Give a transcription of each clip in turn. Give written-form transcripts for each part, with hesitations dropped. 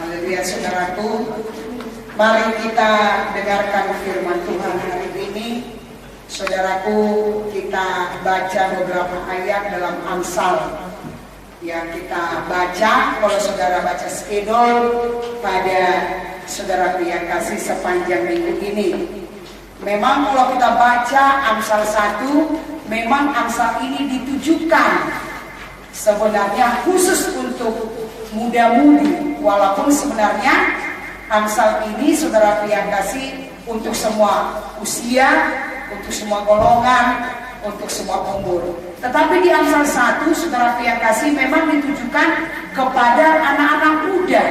Haleluya saudaraku. Mari kita dengarkan firman Tuhan hari ini. Saudaraku, kita baca beberapa ayat dalam Amsal yang kita baca. Kalau saudara baca skedul pada saudaraku yang kasih sepanjang minggu ini, memang kalau kita baca Amsal 1, memang Amsal ini ditujukan sebenarnya khusus untuk muda-mudi, walaupun sebenarnya Amsal ini saudaraku yang kasih untuk semua usia, untuk semua golongan, untuk semua umur. Tetapi di Amsal 1 saudaraku yang kasih memang ditujukan kepada anak-anak muda,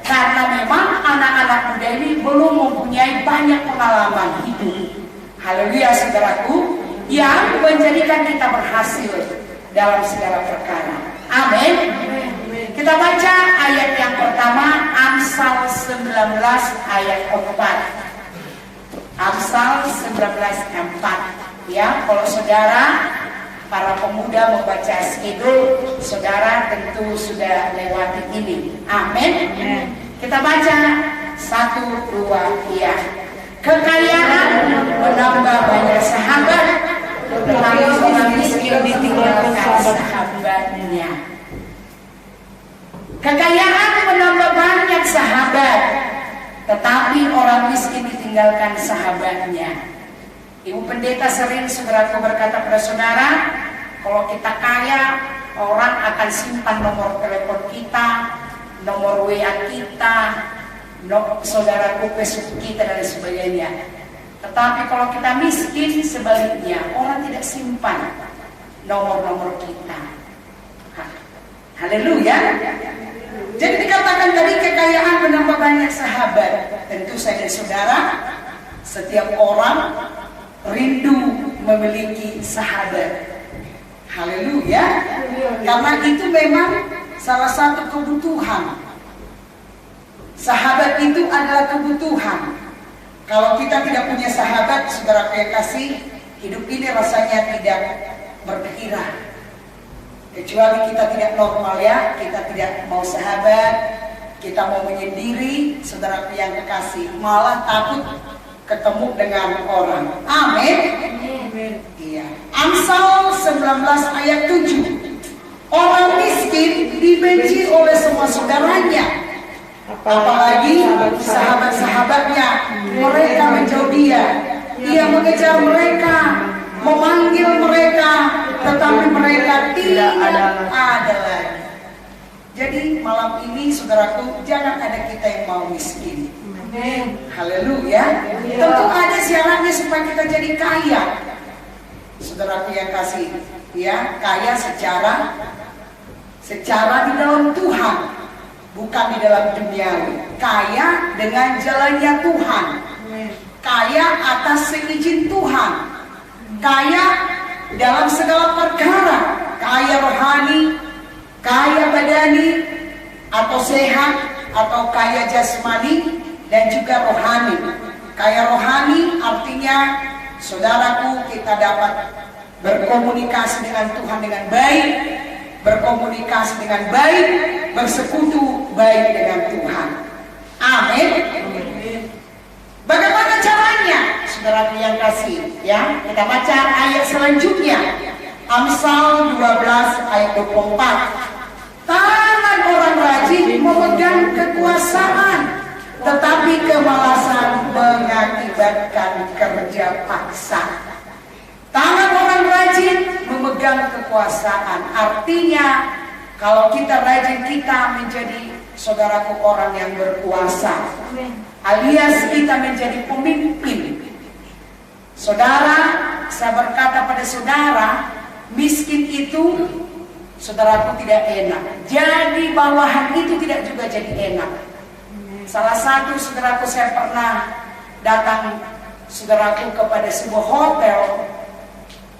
karena memang anak-anak muda ini belum mempunyai banyak pengalaman hidup. Haleluya saudaraku, yang menjadikan kita berhasil dalam segala perkara. Amin. Kita baca ayat yang pertama, Amsal 19 ayat 4. Amsal 19:4. Ya, kalau saudara para pemuda membaca skedul, saudara tentu sudah lewati ini. Amin. Kita baca 1, 2, ya. Kekayaan menambah banyak sahabat, tetapi orang miskin ditinggalkan sahabatnya. Kekayaan menambah banyak sahabat, tetapi orang miskin ditinggalkan sahabatnya. Ibu pendeta sering saudaraku berkata pada saudara, kalau kita kaya, orang akan simpan nomor telepon kita, nomor WA kita, saudaraku Facebook kita dan sebagainya. Tetapi kalau kita miskin, sebaliknya orang tidak simpan nomor-nomor kita. Haleluya. Jadi dikatakan tadi kekayaan menambah banyak sahabat. Tentu saja saudara, setiap orang rindu memiliki sahabat. Haleluya. Karena itu memang salah satu kebutuhan. Sahabat itu adalah kebutuhan. Kalau kita tidak punya sahabat, saudara yang kasih, hidup ini rasanya tidak bergairah. Kecuali kita tidak normal ya, kita tidak mau sahabat, kita mau menyendiri, saudara yang kekasih, malah takut ketemu dengan orang. Amin. Iya. Amsal 19 ayat 7. Orang miskin dibenci oleh semua saudaranya, apalagi sahabat-sahabatnya. Mereka menjauh dia. Dia mengejar mereka, memanggil mereka, tetapi mereka tidak ada lagi. Jadi malam ini saudaraku, jangan ada kita yang mau miskin. Haleluya. Tentu ada syaratnya supaya kita jadi kaya. Saudaraku yang kasih, ya, kaya secara di dalam Tuhan, bukan di dalam duniawi. Kaya dengan jalannya Tuhan. Kaya atas seizin Tuhan. Kaya dalam segala perkara, kaya rohani, kaya badani, atau sehat, atau kaya jasmani, dan juga rohani. Kaya rohani artinya, saudaraku, kita dapat berkomunikasi dengan Tuhan dengan baik, berkomunikasi dengan baik, bersekutu baik dengan Tuhan. Amin. Bagaimana caranya, saudaraku yang kasih? Ya, kita baca ayat selanjutnya. Amsal 12 ayat 24. Tangan orang rajin memegang kekuasaan, tetapi kemalasan mengakibatkan kerja paksa. Tangan orang rajin memegang kekuasaan, artinya kalau kita rajin, kita menjadi, saudaraku, orang yang berkuasa. Alias kita menjadi pemimpin. Saudara, saya berkata pada saudara, miskin itu, saudaraku, tidak enak. Jadi bawahan itu tidak juga jadi enak. Salah satu saudaraku, saya pernah datang, saudaraku, kepada sebuah hotel,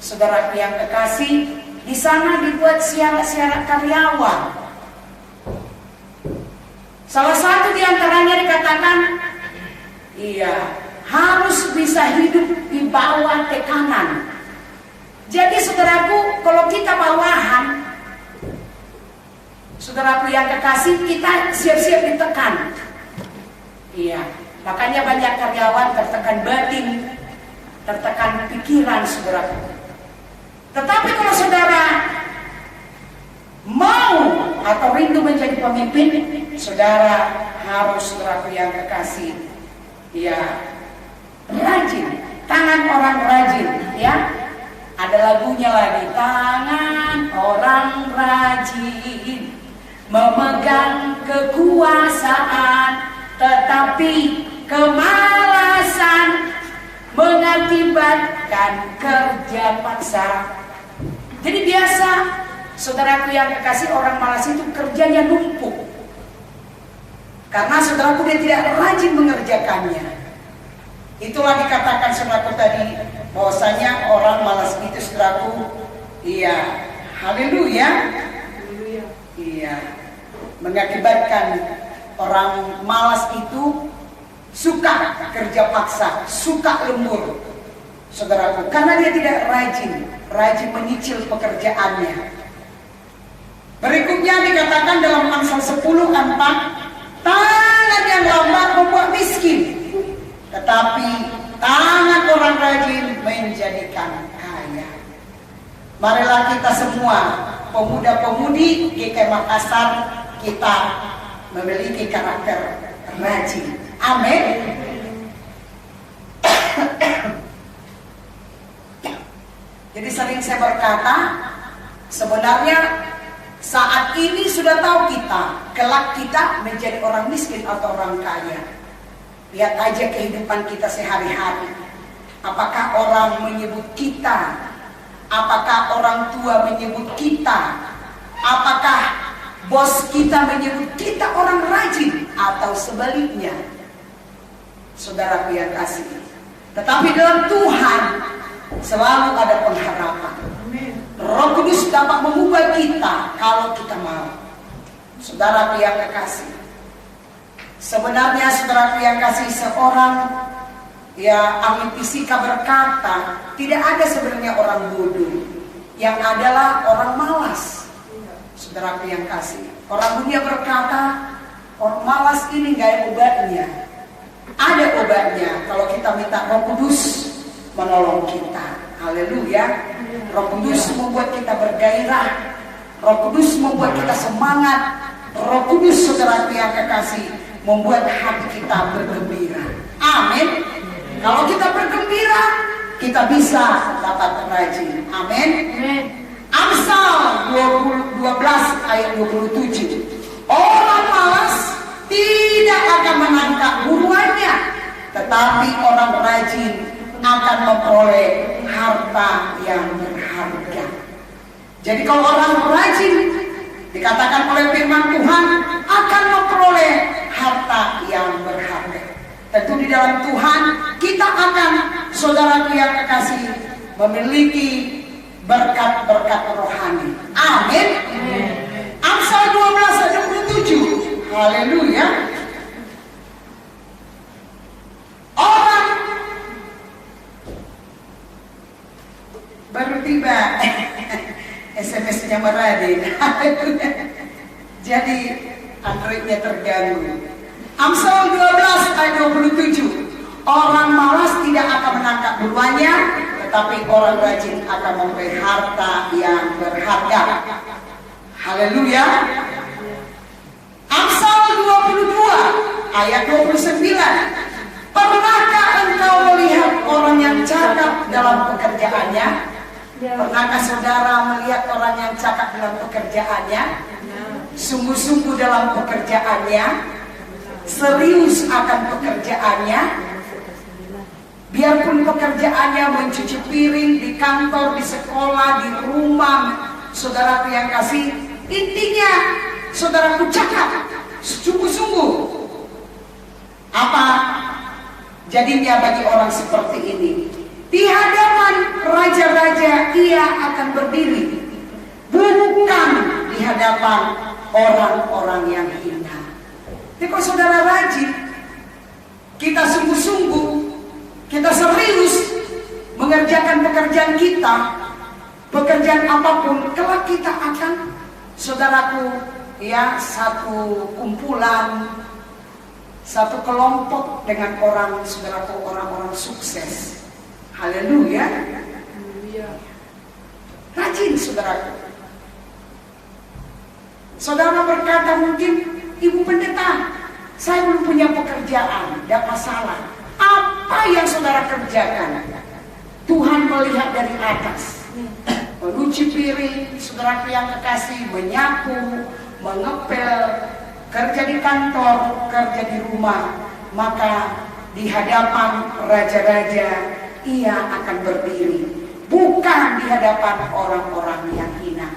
saudaraku yang kekasih. Di sana dibuat syarat-syarat karyawan. Salah satu di antaranya dikatakan, iya, harus bisa hidup di bawah tekanan. Jadi saudaraku, kalau kita bawahan, Saudaraku yang kekasih, kita siap-siap ditekan. Iya, makanya banyak karyawan tertekan batin, tertekan pikiran, saudaraku. Tetapi kalau saudara mau atau rindu menjadi pemimpin, saudara harus, saudaraku yang kekasih, ya, rajin. Tangan orang rajin, ya. Ada lagunya lagi, tangan orang rajin memegang kekuasaan, tetapi kemalasan mengakibatkan kerja paksa. Jadi biasa, saudaraku yang kekasih, orang malas itu kerjanya numpuk. Karena saudaraku dia tidak rajin mengerjakannya. Itulah dikatakan saudaraku tadi, bahwasanya orang malas itu, saudaraku, iya, haleluya, iya, mengakibatkan orang malas itu suka kerja paksa, suka lembur, saudaraku, karena dia tidak rajin menyicil pekerjaannya. Berikutnya dikatakan dalam Amsal 10:4, tangan yang lambat membuat miskin, tetapi tangan orang rajin menjadikan kaya. Marilah kita semua, pemuda-pemudi GKI Makassar, kita memiliki karakter rajin. Amin. Jadi sering saya berkata, sebenarnya saat ini sudah tahu kita, kelak kita menjadi orang miskin atau orang kaya. Lihat aja kehidupan kita sehari-hari. Apakah orang menyebut kita? Apakah orang tua menyebut kita? Apakah bos kita menyebut kita orang rajin? Atau sebaliknya? Saudara yang kasih. Tetapi dalam Tuhan selalu ada pengharapan. Roh Kudus dapat mengubah kita kalau kita mau. Saudara yang kekasih. Sebenarnya saudaraku yang kasih, seorang ya ahli fisika berkata, tidak ada sebenarnya orang bodoh, yang adalah orang malas. Saudaraku yang kasih, orang dunia berkata orang malas ini gak ada obatnya. Ada obatnya kalau kita minta Roh Kudus menolong kita. Haleluya. Roh Kudus membuat kita bergairah, Roh Kudus membuat kita semangat, Roh Kudus, saudaraku yang kekasih, membuat hati kita bergembira. Amin. Kalau kita bergembira, kita bisa dapat rajin. Amin. Amsal 12 ayat 27. Orang malas tidak akan menangkap buruannya, tetapi orang rajin akan memperoleh harta yang berharga. Jadi kalau orang rajin, dikatakan oleh firman Tuhan, akan memperoleh harta yang berharga. Tentu di dalam Tuhan kita akan, saudaraku yang kekasih, memiliki berkat-berkat rohani. Amin. Amsal 12 ayat 27. Haleluya. Orang baru tiba SMS-nya Meradin. Jadi Androidnya terganggu. Amsal 12 ayat 27. Orang malas tidak akan menangkap buruannya, tetapi orang rajin akan memperoleh harta yang berharga. Haleluya. Amsal 22 ayat 29. Pernahkah engkau melihat orang yang cakap dalam pekerjaannya? Pernahkah saudara melihat orang yang cakap dalam pekerjaannya? Sungguh-sungguh dalam pekerjaannya, serius akan pekerjaannya. Biarpun pekerjaannya mencuci piring di kantor, di sekolah, di rumah, saudaraku yang kasih, intinya saudaraku cakap sungguh-sungguh. Apa jadinya bagi orang seperti ini? Di hadapan raja-raja ia akan berdiri, bukan di hadapan orang-orang yang hina. Jadi kalau saudara rajin, kita sungguh-sungguh, kita serius mengerjakan pekerjaan kita, pekerjaan apapun, kelak kita akan, saudaraku, ya satu kumpulan, satu kelompok dengan orang, saudaraku, orang-orang sukses. Haleluya. Rajin, saudaraku. Saudara berkata mungkin, Ibu Pendeta, saya belum punya pekerjaan, tidak masalah. Apa yang saudara kerjakan, Tuhan melihat dari atas. Mencuci piring, saudaraku yang kekasih, menyapu, mengepel, kerja di kantor, kerja di rumah, maka di hadapan raja-raja ia akan berdiri, bukan di hadapan orang-orang yang hina.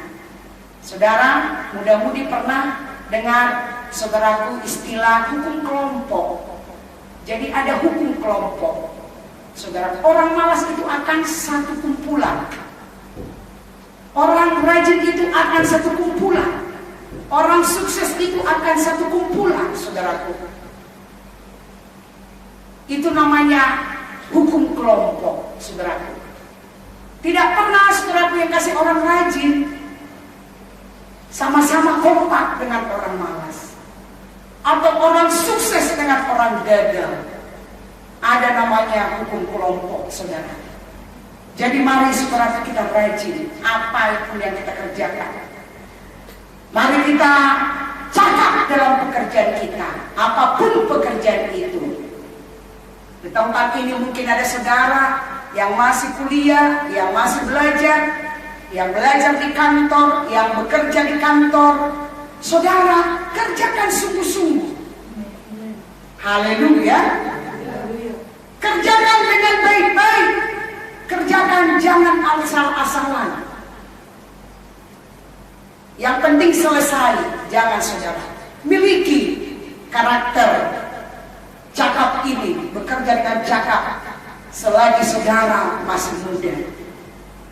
Saudara, mudah-mudi pernah dengar, saudaraku, istilah hukum kelompok. Jadi ada hukum kelompok. Saudara, orang malas itu akan satu kumpulan. Orang rajin itu akan satu kumpulan. Orang sukses itu akan satu kumpulan, saudaraku. Itu namanya hukum kelompok, saudaraku. Tidak pernah, saudaraku, yang kasih orang rajin sama-sama kompak dengan orang malas, atau orang sukses dengan orang gagal. Ada namanya hukum kelompok, saudara. Jadi mari, saudara, kita rajin apa itu yang kita kerjakan. Mari kita cakap dalam pekerjaan kita, apapun pekerjaan itu. Di tempat ini mungkin ada saudara yang masih kuliah, yang masih belajar, yang belajar di kantor, yang bekerja di kantor. Saudara, kerjakan sungguh-sungguh. Haleluya. Kerjakan dengan baik-baik. Kerjakan, jangan asal-asalan. Yang penting selesai. Jangan, saudara, miliki karakter cakap ini, bekerja dengan cakap selagi saudara masih muda.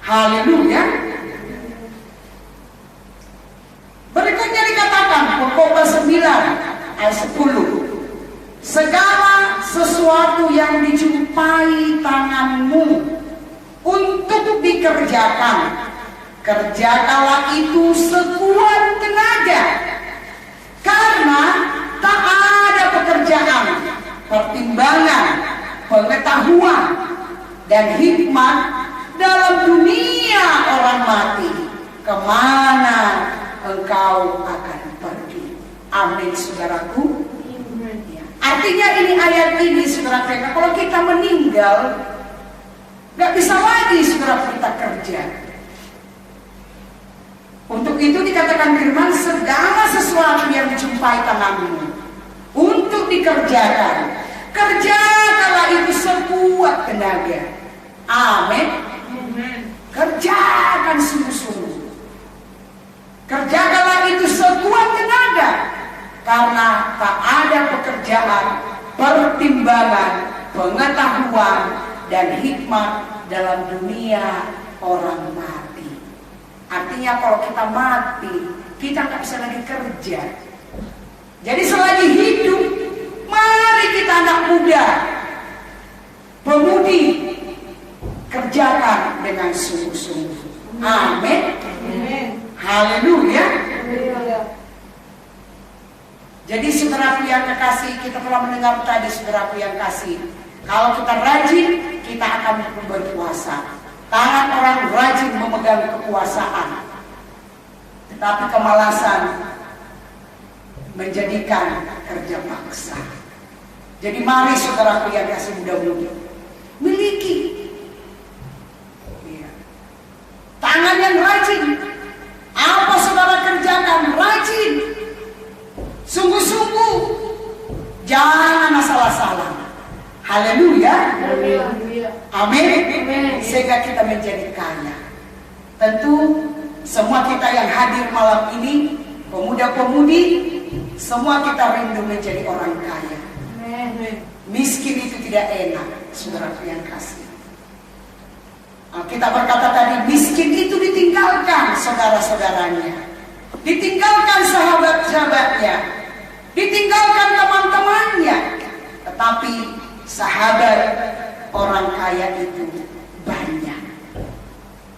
Haleluya. Berikutnya dikatakan Pengkhotbah 9 ayat 10. Segala sesuatu yang dijumpai tanganmu untuk dikerjakan, kerjakanlah itu sekuat tenaga, karena tak ada pekerjaan, pertimbangan, pengetahuan, dan hikmat dalam dunia orang mati. Kemana engkau akan pergi? Amin, saudaraku. Ya. Artinya ini ayat ini, saudara, kalau kita meninggal, gak bisa lagi, saudara, kita kerja. Untuk itu dikatakan firman, segala sesuatu yang dijumpai tanganmu untuk dikerjakan, kerjakanlah itu sekuat tenaga. Amin. Kerjakan sungguh-sungguh. Kerjakanlah itu sekuat tenaga, karena tak ada pekerjaan, pertimbangan, pengetahuan, dan hikmat dalam dunia orang mati. Artinya kalau kita mati, kita nggak bisa lagi kerja. Jadi selagi hidup, mari kita anak muda, pemudi, kerjakan dengan sungguh-sungguh. Amin. Haleluya. Jadi saudaraku yang kekasih, kita telah mendengar tadi, saudaraku yang kasih, kalau kita rajin, kita akan berkuasa. Tangan orang rajin memegang kekuasaan, tetapi kemalasan menjadikan kerja paksa. Jadi mari, saudaraku yang kasih, muda-mudi, miliki tangan yang rajin. Apa saudara kerjakan? Rajin, sungguh-sungguh, jangan asal-asalan. Haleluya. Amin. Sehingga kita menjadi kaya. Tentu semua kita yang hadir malam ini, pemuda-pemudi, semua kita rindu menjadi orang kaya. Miskin itu tidak enak, saudara yang kasih. Kita berkata tadi, miskin itu ditinggalkan saudara-saudaranya, ditinggalkan sahabat-sahabatnya, ditinggalkan teman-temannya. Tetapi sahabat orang kaya itu banyak.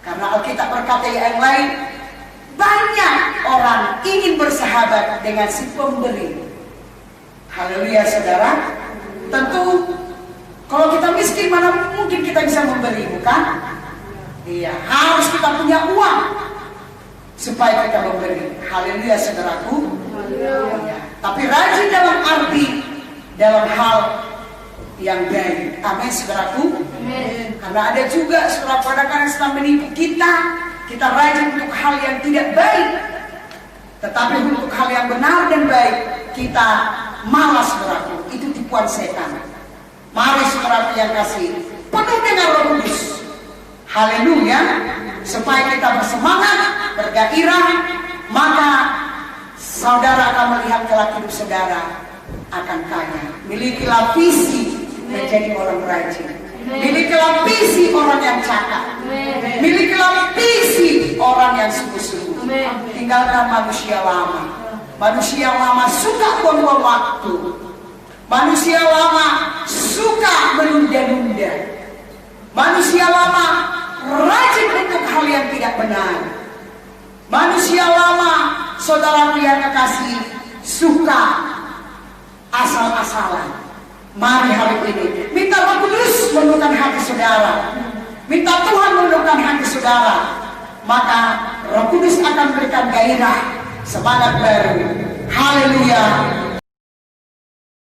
Karena Alkitab berkata yang lain, banyak orang orang ingin bersahabat dengan si pemberi. Haleluya saudara. Tentu kalau kita miskin mana mungkin kita bisa memberi, bukan? Iya, harus kita punya uang supaya kita memberi. Haleluya saudaraku. Haleluya. Tapi rajin dalam arti dalam hal yang baik. Amin saudaraku. Amin. Karena ada juga saudara kadang-kadang sedang menipu kita. Kita rajin untuk hal yang tidak baik, tetapi untuk hal yang benar dan baik kita malas saudaraku. Itu tipuan setan. Mari saudara yang kasih, penuh dengan Roh Kudus. Haleluya. Supaya kita bersemangat, bergairah, maka saudara akan melihat kelak hidup saudara akan kaya. Milikilah visi menjadi orang rajin. Milikilah visi orang yang cakap. Milikilah visi orang yang sungguh-sungguh. Tinggalkan manusia lama. Manusia lama suka buang-buang waktu. Manusia lama suka menunda-nunda. Manusia lama rajin untuk hal yang tidak benar. Manusia lama, saudara yang kekasih, suka asal-asalan. Mari hari ini minta Roh Kudus menundukkan hati saudara. Minta Tuhan menundukkan hati saudara. Maka Roh Kudus akan memberikan gairah, semangat baru. Haleluya.